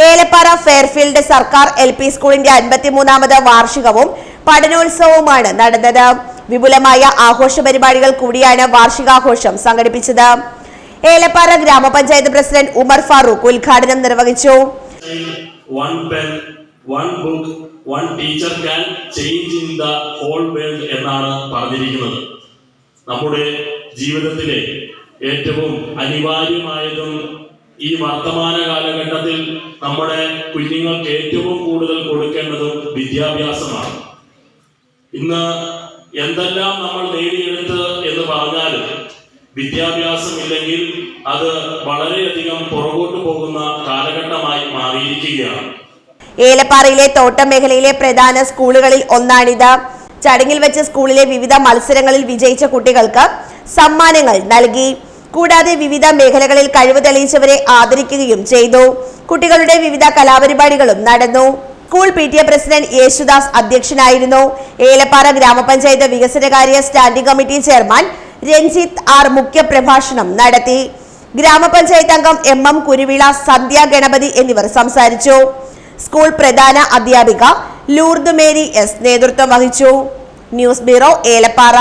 Elappara Fairfield സർക്കാർ LP സ്കൂളിന്റെ 53ാമത് വാർഷികവും പഠനോത്സവവുമാണ് നടന്നത്. വിപുലമായ ആഘോഷ പരിപാടികൾ കൂടിയാണ് വാർഷികാഘോഷം സംഘടിപ്പിച്ചത്. ഏലപ്പാറ ഗ്രാമപഞ്ചായത്ത് പ്രസിഡന്റ് ഉമർ ഫാറൂഖ് ഉദ്ഘാടനം നിർവഹിച്ചു. One pen, one book, one teacher can change in the whole world എന്നാണ് പറഞ്ഞിരിക്കുന്നത്. നമ്മുടെ ജീവിതത്തിലെ ഏറ്റവും അനിവാര്യമായതും ഈ വർത്തമാന കാലഘട്ടത്തിൽ നമ്മുടെ കുഞ്ഞുങ്ങൾക്ക് ഏറ്റവും കൂടുതൽ കൊടുക്കേണ്ടതും വിദ്യാഭ്യാസമാണ്. ഇന്ന് എന്തെല്ലാം നമ്മൾ നേടിയെടുത്ത് എന്ന് പറഞ്ഞാലും വിദ്യാഭ്യാസം ഇല്ലെങ്കിൽ അത് വളരെയധികം പുറകോട്ട് പോകുന്ന കാലഘട്ടമായി മാറിയിരിക്കുകയാണ്. ഏലപ്പാറയിലെ തോട്ടം മേഖലയിലെ പ്രധാന സ്കൂളുകളിൽ ഒന്നാണിത്. ചടങ്ങിൽ വെച്ച് സ്കൂളിലെ വിവിധ മത്സരങ്ങളിൽ വിജയിച്ച കുട്ടികൾക്ക് സമ്മാനങ്ങൾ നൽകി. കൂടാതെ വിവിധ മേഖലകളിൽ കഴിവ് തെളിയിച്ചവരെ ആദരിക്കുകയും ചെയ്തു. കുട്ടികളുടെ വിവിധ കലാപരിപാടികളും നടന്നു. സ്കൂൾ PTA പ്രസിഡന്റ് യേശുദാസ് അധ്യക്ഷനായിരുന്നു. ഏലപ്പാറ ഗ്രാമപഞ്ചായത്ത് വികസനകാര്യ standing committee chairman Ranjith R മുഖ്യ പ്രഭാഷണം നടത്തി. ഗ്രാമപഞ്ചായത്ത് അംഗം MM കുരുവിള, സന്ധ്യ ഗണപതി എന്നിവർ സംസാരിച്ചു. സ്കൂൾ പ്രധാന അധ്യാപിക ലൂർദ് മേരി S നേതൃത്വം വഹിച്ചു. News bureau, Elappara.